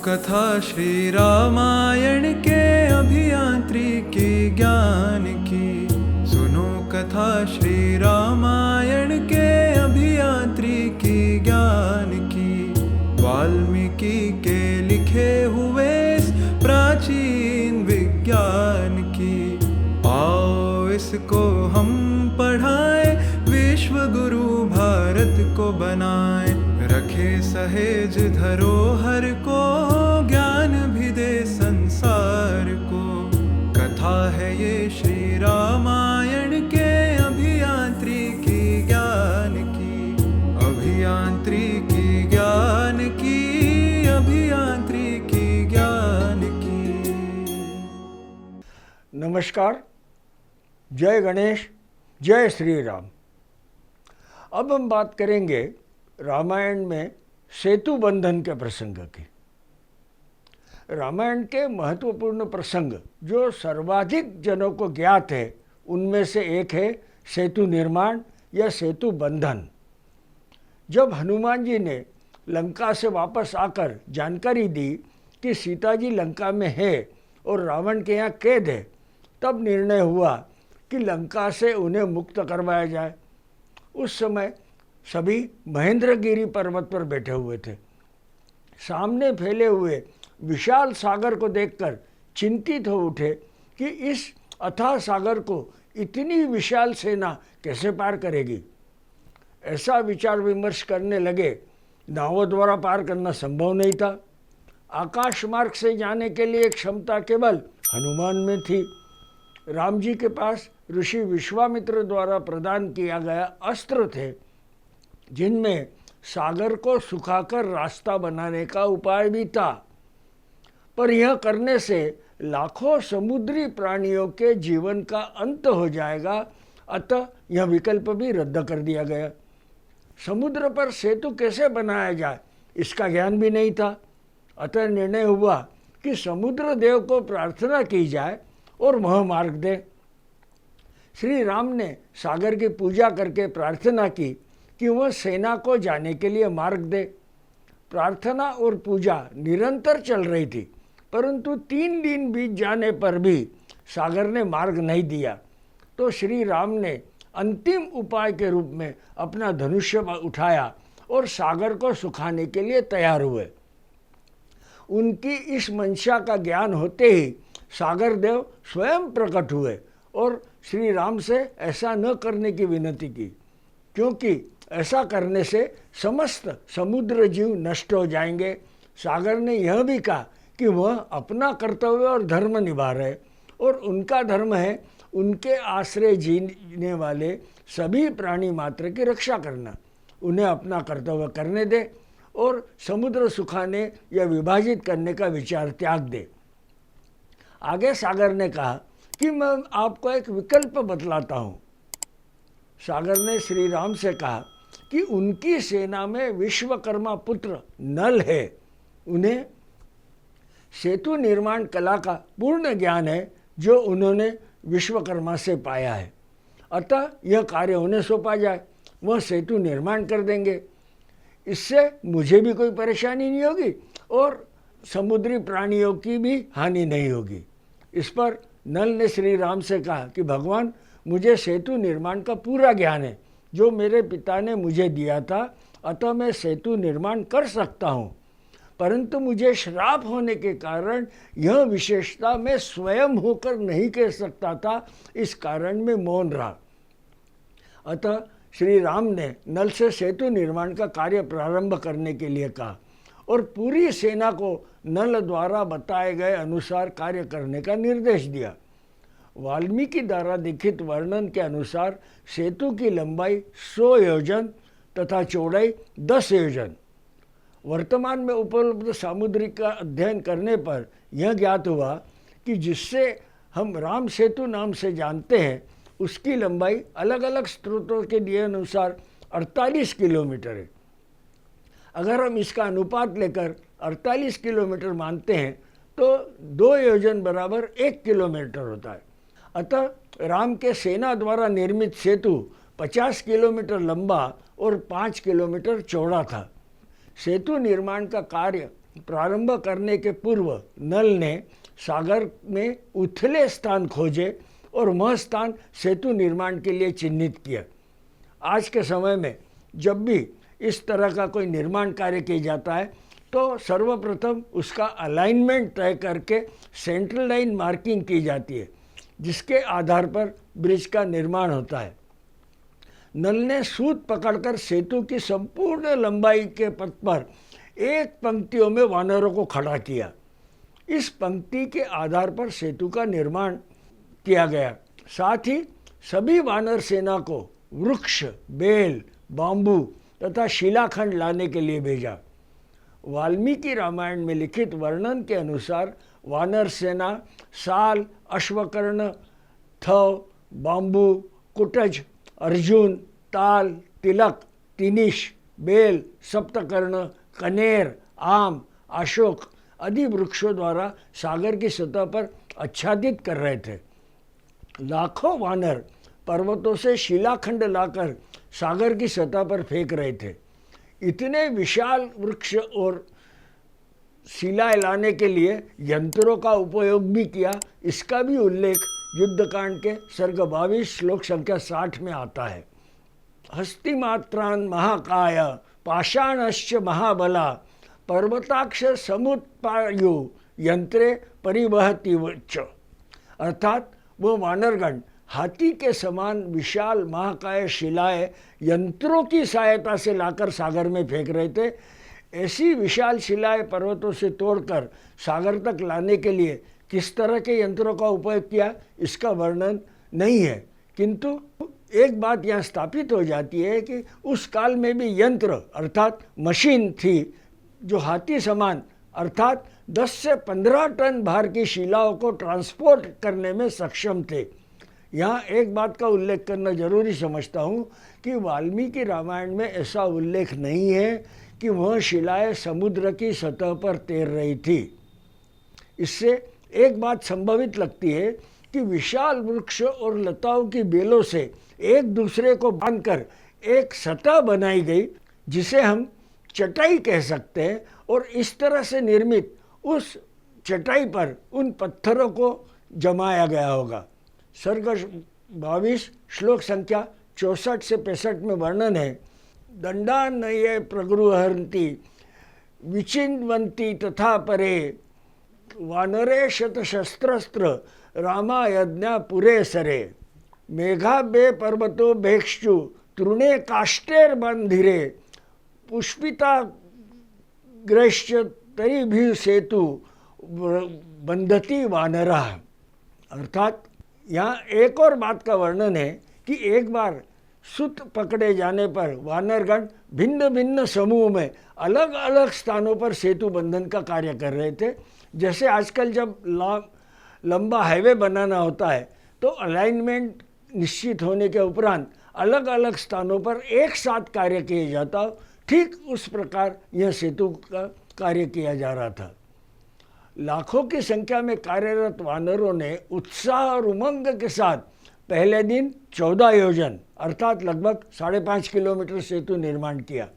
कथा श्री रामायण के अभियांत्रिकी ज्ञान की। सुनो कथा श्री रामायण के अभियांत्रिकी ज्ञान की। वाल्मीकि के लिखे हुए इस प्राचीन विज्ञान की। आओ इसको हम पढ़ाएं, विश्व गुरु भारत को बनाएं। रखे सहेज धरोहर को, ज्ञान भी दे संसार को। कथा है ये श्री रामायण के अभियांत्रिकी ज्ञान की। अभियांत्रिकी ज्ञान की, अभियांत्रिकी ज्ञान की। नमस्कार, जय गणेश, जय श्री राम। अब हम बात करेंगे रामायण में सेतु बंधन के प्रसंग की। रामायण के महत्वपूर्ण प्रसंग जो सर्वाधिक जनों को ज्ञात है, उनमें से एक है सेतु निर्माण या सेतु बंधन। जब हनुमान जी ने लंका से वापस आकर जानकारी दी कि सीता जी लंका में है और रावण के यहाँ कैद है, तब निर्णय हुआ कि लंका से उन्हें मुक्त करवाया जाए। उस समय सभी महेंद्रगिरी पर्वत पर बैठे हुए थे। सामने फैले हुए विशाल सागर को देखकर चिंतित हो उठे कि इस अथाह सागर को इतनी विशाल सेना कैसे पार करेगी। ऐसा विचार विमर्श करने लगे। नावों द्वारा पार करना संभव नहीं था। आकाश मार्ग से जाने के लिए क्षमता केवल हनुमान में थी। राम जी के पास ऋषि विश्वामित्र द्वारा प्रदान किया गया अस्त्र थे, जिनमें सागर को सुखाकर रास्ता बनाने का उपाय भी था। पर यह करने से लाखों समुद्री प्राणियों के जीवन का अंत हो जाएगा, अतः यह विकल्प भी रद्द कर दिया गया। समुद्र पर सेतु कैसे बनाया जाए, इसका ज्ञान भी नहीं था। अतः निर्णय हुआ कि समुद्र देव को प्रार्थना की जाए और वह मार्ग दे। श्री राम ने सागर की पूजा करके प्रार्थना की कि वह सेना को जाने के लिए मार्ग दे। प्रार्थना और पूजा निरंतर चल रही थी, परंतु 3 दिन बीत जाने पर भी सागर ने मार्ग नहीं दिया। तो श्री राम ने अंतिम उपाय के रूप में अपना धनुष्य उठाया और सागर को सुखाने के लिए तैयार हुए। उनकी इस मंशा का ज्ञान होते ही सागर देव स्वयं प्रकट हुए और श्री राम से ऐसा न करने की विनती की, क्योंकि ऐसा करने से समस्त समुद्र जीव नष्ट हो जाएंगे। सागर ने यह भी कहा कि वह अपना कर्तव्य और धर्म निभा रहे और उनका धर्म है उनके आश्रय जीने वाले सभी प्राणी मात्र की रक्षा करना। उन्हें अपना कर्तव्य करने दे और समुद्र सुखाने या विभाजित करने का विचार त्याग दे। आगे सागर ने कहा कि मैं आपको एक विकल्प बतलाता हूँ। सागर ने श्री राम से कहा कि उनकी सेना में विश्वकर्मा पुत्र नल है। उन्हें सेतु निर्माण कला का पूर्ण ज्ञान है, जो उन्होंने विश्वकर्मा से पाया है। अतः यह कार्य उन्हें सौंपा जाए, वह सेतु निर्माण कर देंगे। इससे मुझे भी कोई परेशानी नहीं होगी और समुद्री प्राणियों की भी हानि नहीं होगी। इस पर नल ने श्री राम से कहा कि भगवान, मुझे सेतु निर्माण का पूरा ज्ञान है, जो मेरे पिता ने मुझे दिया था, अतः मैं सेतु निर्माण कर सकता हूँ। परंतु मुझे श्राप होने के कारण यह विशेषता मैं स्वयं होकर नहीं कह सकता था, इस कारण मैं मौन रहा। अतः श्री राम ने नल से सेतु निर्माण का कार्य प्रारंभ करने के लिए कहा और पूरी सेना को नल द्वारा बताए गए अनुसार कार्य करने का निर्देश दिया। वाल्मीकि द्वारा लिखित वर्णन के अनुसार सेतु की लंबाई 100 योजन तथा चौड़ाई 10 योजन। वर्तमान में उपलब्ध सामुद्रिक का अध्ययन करने पर यह ज्ञात हुआ कि जिससे हम राम सेतु नाम से जानते हैं, उसकी लंबाई अलग अलग स्रोतों के दिए अनुसार 48 किलोमीटर है। अगर हम इसका अनुपात लेकर 48 किलोमीटर मानते हैं तो 2 योजन बराबर 1 किलोमीटर होता है। अतः राम के सेना द्वारा निर्मित सेतु 50 किलोमीटर लंबा और 5 किलोमीटर चौड़ा था। सेतु निर्माण का कार्य प्रारंभ करने के पूर्व नल ने सागर में उथले स्थान खोजे और वह स्थान सेतु निर्माण के लिए चिन्हित किया। आज के समय में जब भी इस तरह का कोई निर्माण कार्य किया जाता है तो सर्वप्रथम उसका अलाइनमेंट तय करके सेंट्रल लाइन मार्किंग की जाती है, जिसके आधार पर ब्रिज का निर्माण होता है। नल ने सूत पकड़कर सेतु की संपूर्ण लंबाई के पथ पर एक पंक्तियों में वानरों को खड़ा किया। इस पंक्ति के आधार पर सेतु का निर्माण किया गया। साथ ही सभी वानर सेना को वृक्ष, बेल, बांबू तथा शिलाखंड लाने के लिए भेजा। वाल्मीकि रामायण में लिखित वर्णन के अनुसार वानर सेना साल, अश्वकर्ण, थव, बांबू, कुटज, अर्जुन, ताल, तिलक, तिनिश, बेल, सप्तकर्ण, कनेर, आम, अशोक आदि वृक्षों द्वारा सागर की सतह पर आच्छादित कर रहे थे। लाखों वानर पर्वतों से शिलाखंड लाकर सागर की सतह पर फेंक रहे थे। इतने विशाल वृक्ष और शिलाएं लाने के लिए यंत्रों का उपयोग भी किया, इसका भी उल्लेख युद्धकांड के सर्ग 22 श्लोक संख्या 60 में आता है। हस्तिमात्रान महाकाय पाषाणश्च महाबला पर्वताक्ष समुत्पायु यंत्रे परिवहति च। अर्थात वो वानरगण हाथी के समान विशाल महाकाय शिलाएं यंत्रों की सहायता से लाकर सागर में फेंक रहे थे। ऐसी विशाल शिलाएं पर्वतों से तोड़कर सागर तक लाने के लिए किस तरह के यंत्रों का उपयोग किया, इसका वर्णन नहीं है, किंतु एक बात यहाँ स्थापित हो जाती है कि उस काल में भी यंत्र अर्थात मशीन थी जो हाथी समान अर्थात 10 से 15 टन भार की शिलाओं को ट्रांसपोर्ट करने में सक्षम थे। यहाँ एक बात का उल्लेख करना जरूरी समझता हूँ कि वाल्मीकि रामायण में ऐसा उल्लेख नहीं है कि वह शिलाएं समुद्र की सतह पर तैर रही थी। इससे एक बात संभवित लगती है कि विशाल वृक्ष और लताओं की बेलों से एक दूसरे को बांधकर एक सतह बनाई गई, जिसे हम चटाई कह सकते हैं, और इस तरह से निर्मित उस चटाई पर उन पत्थरों को जमाया गया होगा। सर्ग 22 श्लोक संख्या 64 से 65 में वर्णन है। दंडानये प्रगृहन्ति विचिन्वन्ति तथा परे वानरे शतशस्त्रस्त्र रामायज्ञा पुरे सरे मेघाबे पर्वतो भेक्षु तृणे काष्ठैर्बन्धिरे पुष्पिता ग्रश्च तैर्भिः सेतु बंधति वानरा। अर्थात यहाँ एक और बात का वर्णन है कि एक बार सूत पकड़े जाने पर वानरगण भिन्न भिन्न समूह में अलग अलग स्थानों पर सेतु बंधन का कार्य कर रहे थे। जैसे आजकल जब लंबा हाईवे बनाना होता है तो अलाइनमेंट निश्चित होने के उपरांत अलग अलग स्थानों पर एक साथ कार्य किया जाता हो, ठीक उस प्रकार यह सेतु का कार्य किया जा रहा था। लाखों की संख्या में कार्यरत वानरों ने उत्साह और उमंग के साथ पहले दिन 14 योजन अर्थात लगभग 5.5 किलोमीटर सेतु निर्माण किया।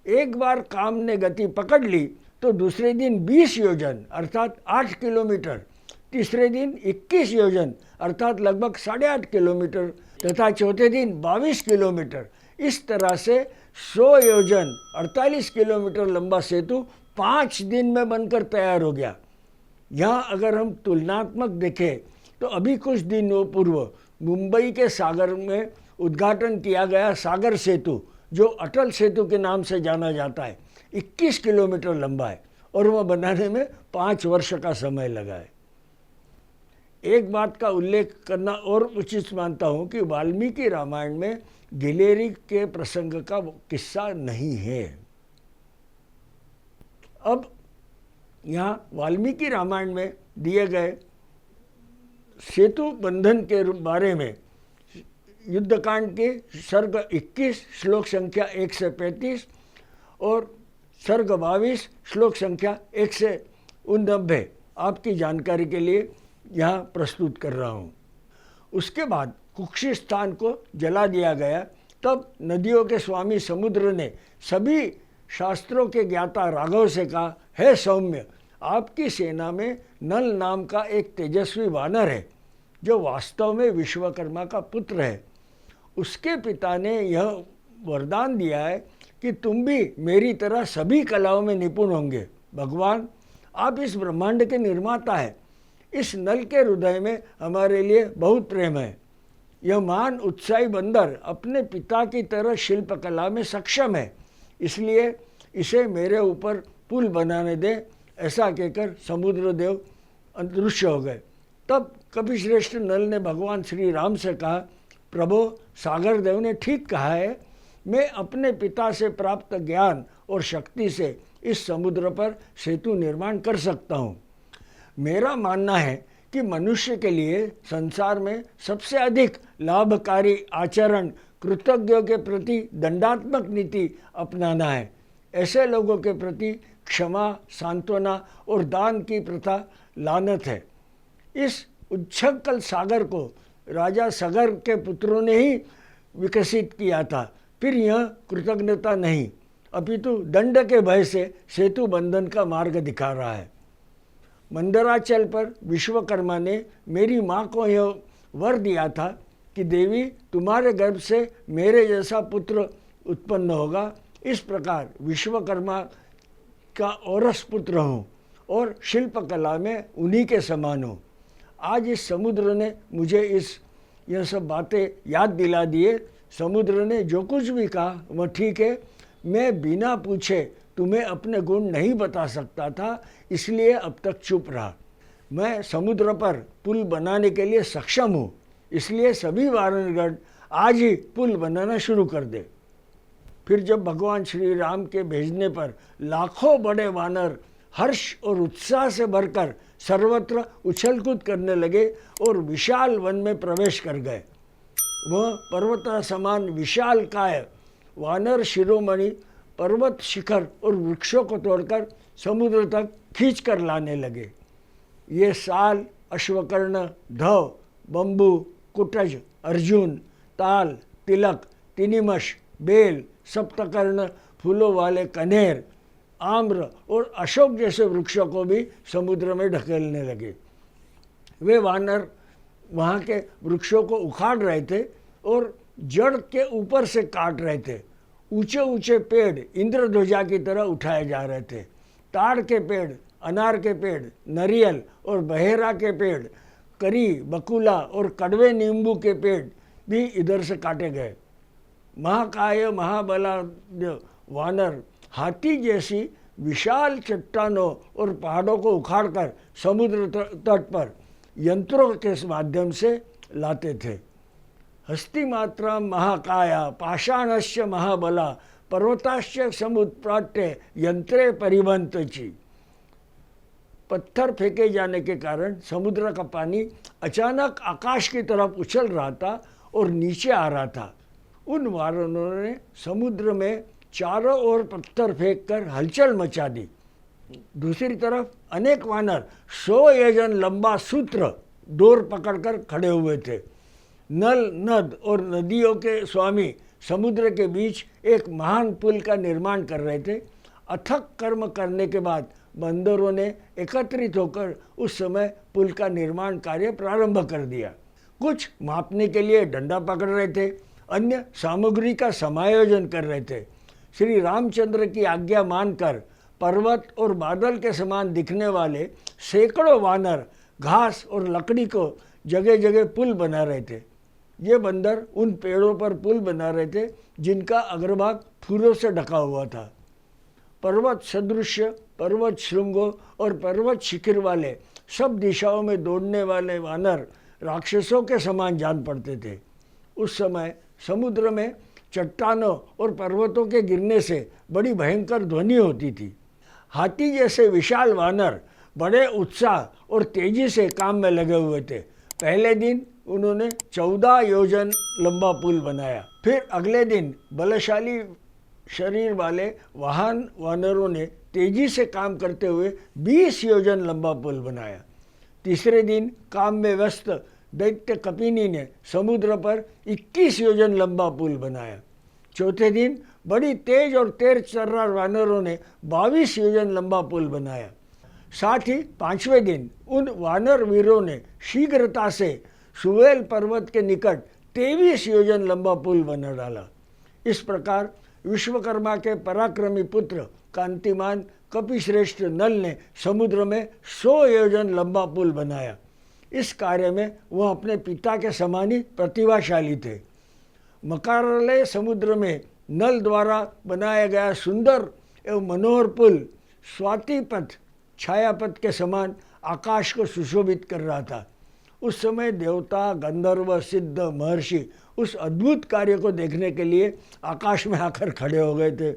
एक बार काम ने गति पकड़ ली तो दूसरे दिन 20 योजन अर्थात 8 किलोमीटर, तीसरे दिन 21 योजन अर्थात लगभग 8.5 किलोमीटर तथा चौथे दिन 22 किलोमीटर। इस तरह से 100 योजन 48 किलोमीटर लंबा सेतु 5 दिन में बनकर तैयार हो गया। यहाँ अगर हम तुलनात्मक देखें तो अभी कुछ दिनों पूर्व मुंबई के सागर में उद्घाटन किया गया सागर सेतु, जो अटल सेतु के नाम से जाना जाता है, 21 किलोमीटर लंबा है और वह बनाने में 5 वर्ष का समय लगा है। एक बात का उल्लेख करना और उचित मानता हूँ कि वाल्मीकि रामायण में गिलेरी के प्रसंग का किस्सा नहीं है। अब यहाँ वाल्मीकि रामायण में दिए गए सेतु बंधन के बारे में युद्धकांड के सर्ग 21 श्लोक संख्या 1 से 35 और सर्ग 22 श्लोक संख्या 1 से 89 आपकी जानकारी के लिए यहाँ प्रस्तुत कर रहा हूँ। उसके बाद कुक्षी स्थान को जला दिया गया। तब नदियों के स्वामी समुद्र ने सभी शास्त्रों के ज्ञाता राघव से कहा, हे सौम्य, आपकी सेना में नल नाम का एक तेजस्वी वानर है जो वास्तव में विश्वकर्मा का पुत्र है। उसके पिता ने यह वरदान दिया है कि तुम भी मेरी तरह सभी कलाओं में निपुण होंगे। भगवान, आप इस ब्रह्मांड के निर्माता हैं। इस नल के हृदय में हमारे लिए बहुत प्रेम है। यह महान उत्साही बंदर अपने पिता की तरह शिल्पकला में सक्षम है, इसलिए इसे मेरे ऊपर पुल बनाने दे। ऐसा कहकर समुद्र देव अदृश्य हो गए। तब कपिश्रेष्ठ नल ने भगवान श्री राम से कहा, प्रभो, सागर देव ने ठीक कहा है। मैं अपने पिता से प्राप्त ज्ञान और शक्ति से इस समुद्र पर सेतु निर्माण कर सकता हूँ। मेरा मानना है कि मनुष्य के लिए संसार में सबसे अधिक लाभकारी आचरण कृतज्ञों के प्रति दंडात्मक नीति अपनाना है। ऐसे लोगों के प्रति क्षमा, सांत्वना और दान की प्रथा लानत है। इस उच्छृंखल सागर को राजा सगर के पुत्रों ने ही विकसित किया था। फिर यह कृतज्ञता नहीं, अपितु दंड के भय से सेतु बंधन का मार्ग दिखा रहा है। मंदराचल पर विश्वकर्मा ने मेरी माँ को यह वर दिया था कि देवी, तुम्हारे गर्भ से मेरे जैसा पुत्र उत्पन्न होगा। इस प्रकार विश्वकर्मा का औरस पुत्र हूँ और शिल्पकला में उन्हीं के समान हूँ। आज इस समुद्र ने मुझे यह सब बातें याद दिला दिए। समुद्र ने जो कुछ भी कहा वह ठीक है। मैं बिना पूछे तुम्हें अपने गुण नहीं बता सकता था, इसलिए अब तक चुप रहा। मैं समुद्र पर पुल बनाने के लिए सक्षम हूँ, इसलिए सभी वानरगण आज ही पुल बनाना शुरू कर दे। फिर जब भगवान श्री राम के भेजने पर लाखों बड़े वानर हर्ष और उत्साह से भरकर सर्वत्र उछल-कूद करने लगे और विशाल वन में प्रवेश कर गए। वह पर्वत समान विशाल काय वानर शिरोमणि पर्वत शिखर और वृक्षों को तोड़कर समुद्र तक खींच कर लाने लगे। ये साल, अश्वकर्ण, धव, बंबू, कुटज, अर्जुन, ताल, तिलक, तिनिमश, बेल, सप्तकर्ण, फूलों वाले कनेर, आम्र और अशोक जैसे वृक्षों को भी समुद्र में ढकेलने लगे। वे वानर वहाँ के वृक्षों को उखाड़ रहे थे और जड़ के ऊपर से काट रहे थे। ऊंचे ऊंचे पेड़ इंद्रध्वजा की तरह उठाए जा रहे थे। ताड़ के पेड़, अनार के पेड़, नारियल और बहेरा के पेड़, करी, बकुला और कड़वे नींबू के पेड़ भी इधर से काटे गए। महाकाय महाबला वानर हाथी जैसी विशाल चट्टानों और पहाड़ों को उखाड़कर समुद्र तट पर यंत्रों के माध्यम से लाते थे। हस्तिमात्रा महाकाया पाषाणस्य महाबला पर्वताश्च समुत्पाट्य यंत्रे परिबंतची। पत्थर फेंके जाने के कारण समुद्र का पानी अचानक आकाश की तरफ उछल रहा था और नीचे आ रहा था। उन वानरों ने समुद्र में चारों ओर पत्थर फेंककर हलचल मचा दी। दूसरी तरफ अनेक वानर 100 योजन लंबा सूत्र डोर पकड़कर खड़े हुए थे। नल, नद और नदियों के स्वामी समुद्र के बीच एक महान पुल का निर्माण कर रहे थे। अथक कर्म करने के बाद बंदरों ने एकत्रित होकर उस समय पुल का निर्माण कार्य प्रारंभ कर दिया। कुछ मापने के लिए डंडा पकड़ रहे थे, अन्य सामग्री का समायोजन कर रहे थे। श्री रामचंद्र की आज्ञा मानकर पर्वत और बादल के समान दिखने वाले सैकड़ों वानर घास और लकड़ी को जगह जगह पुल बना रहे थे। ये बंदर उन पेड़ों पर पुल बना रहे थे जिनका अग्रभाग फूलों से ढका हुआ था। पर्वत सदृश, पर्वत श्रृंगों और पर्वत शिखर वाले सब दिशाओं में दौड़ने वाले वानर राक्षसों के समान जान पड़ते थे। उस समय समुद्र में चट्टानों और पर्वतों के गिरने से बड़ी भयंकर ध्वनि होती थी। हाथी जैसे विशाल वानर बड़े उत्साह और तेजी से काम में लगे हुए थे। पहले दिन उन्होंने 14 योजन लंबा पुल बनाया। फिर अगले दिन बलशाली शरीर वाले वाहन वानरों ने तेजी से काम करते हुए 20 योजन लंबा पुल बनाया। तीसरे दिन काम में व्यस्त दैत्य कपिनी ने समुद्र पर 21 योजन लंबा पुल बनाया। चौथे दिन बड़ी तेज और तेज तर्रार वानरों ने 22 योजन लंबा पुल बनाया। साथ ही 5वें दिन उन वानर वीरों ने शीघ्रता से सुवेल पर्वत के निकट 23 योजन लंबा पुल बना डाला। इस प्रकार विश्वकर्मा के पराक्रमी पुत्र कांतिमान कपिश्रेष्ठ नल ने समुद्र में 100 योजन लंबा पुल बनाया। इस कार्य में वह अपने पिता के समान ही प्रतिभाशाली थे। मकारालय समुद्र में नल द्वारा बनाया गया सुंदर एवं मनोहर पुल स्वातिपथ छायापथ के समान आकाश को सुशोभित कर रहा था। उस समय देवता, गंधर्व, सिद्ध, महर्षि उस अद्भुत कार्य को देखने के लिए आकाश में आकर खड़े हो गए थे।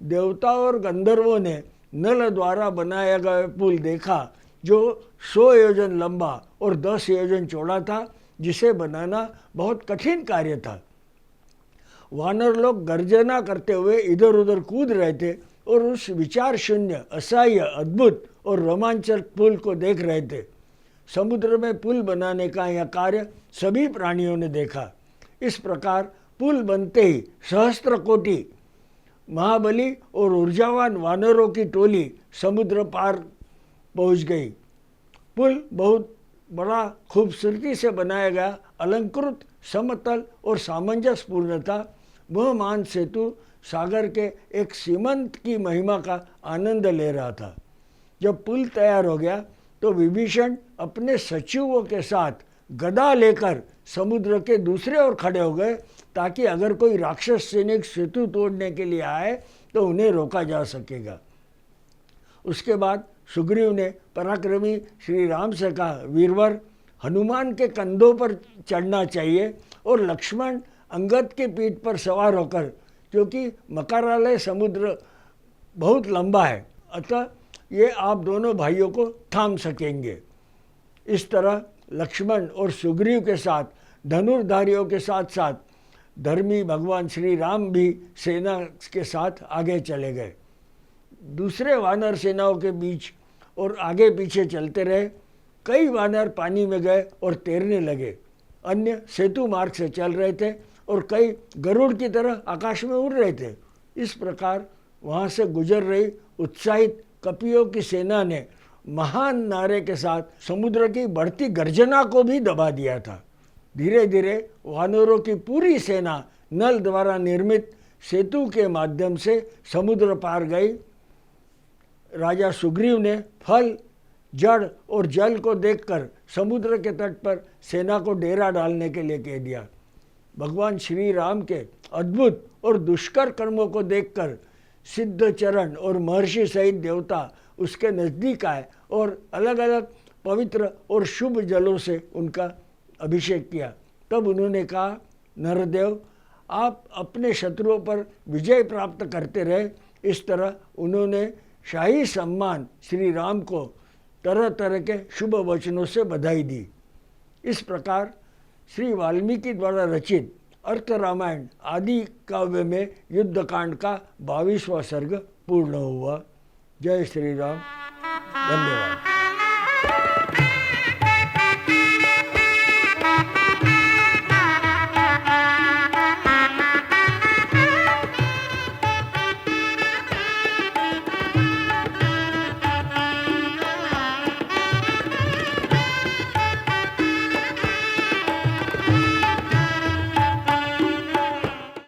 देवता और गंधर्वों ने नल द्वारा बनाया गया पुल देखा, जो 100 योजन लंबा और 10 योजन चौड़ा था, जिसे बनाना बहुत कठिन कार्य था। वानर लोग गर्जना करते हुए इधर उधर कूद रहे थे और उस विचार शून्य, असह्य, अद्भुत और रोमांचक पुल को देख रहे थे। समुद्र में पुल बनाने का यह कार्य सभी प्राणियों ने देखा। इस प्रकार पुल बनते ही सहस्त्र कोटि महाबली और ऊर्जावान वानरों की टोली समुद्र पार पहुंच गई। पुल बहुत बड़ा, खूबसूरती से बनाया गया, अलंकृत, समतल और सामंजस्यपूर्ण था। वह महान सेतु सागर के एक सीमंत की महिमा का आनंद ले रहा था। जब पुल तैयार हो गया तो विभीषण अपने सचिवों के साथ गदा लेकर समुद्र के दूसरे ओर खड़े हो गए, ताकि अगर कोई राक्षस सैनिक सेतु तोड़ने के लिए आए तो उन्हें रोका जा सकेगा। उसके बाद सुग्रीव ने पराक्रमी श्री राम से कहा, वीरवर, हनुमान के कंधों पर चढ़ना चाहिए और लक्ष्मण अंगद के पीठ पर सवार होकर, क्योंकि मकारालय समुद्र बहुत लंबा है, अतः ये आप दोनों भाइयों को थाम सकेंगे। इस तरह लक्ष्मण और सुग्रीव के साथ धनुर्धारियों के साथ साथ धर्मी भगवान श्री राम भी सेना के साथ आगे चले गए। दूसरे वानर सेनाओं के बीच और आगे पीछे चलते रहे। कई वानर पानी में गए और तैरने लगे, अन्य सेतु मार्ग से चल रहे थे और कई गरुड़ की तरह आकाश में उड़ रहे थे। इस प्रकार वहाँ से गुजर रही उत्साहित कपियों की सेना ने महान नारे के साथ समुद्र की बढ़ती गर्जना को भी दबा दिया था। धीरे धीरे वानरों की पूरी सेना नल द्वारा निर्मित सेतु के माध्यम से समुद्र पार गई। राजा सुग्रीव ने फल, जड़ और जल को देखकर समुद्र के तट पर सेना को डेरा डालने के लिए कह दिया। भगवान श्री राम के अद्भुत और दुष्कर कर्मों को देखकर सिद्ध चरण और महर्षि सहित देवता उसके नज़दीक आए और अलग अलग पवित्र और शुभ जलों से उनका अभिषेक किया। तब उन्होंने कहा, नरदेव, आप अपने शत्रुओं पर विजय प्राप्त करते रहे। इस तरह उन्होंने शाही सम्मान श्री राम को तरह तरह के शुभ वचनों से बधाई दी। इस प्रकार श्री वाल्मीकि द्वारा रचित अर्थ रामायण आदि काव्य में युद्धकांड का 22वां सर्ग पूर्ण हुआ। जय श्री राम। धन्यवाद।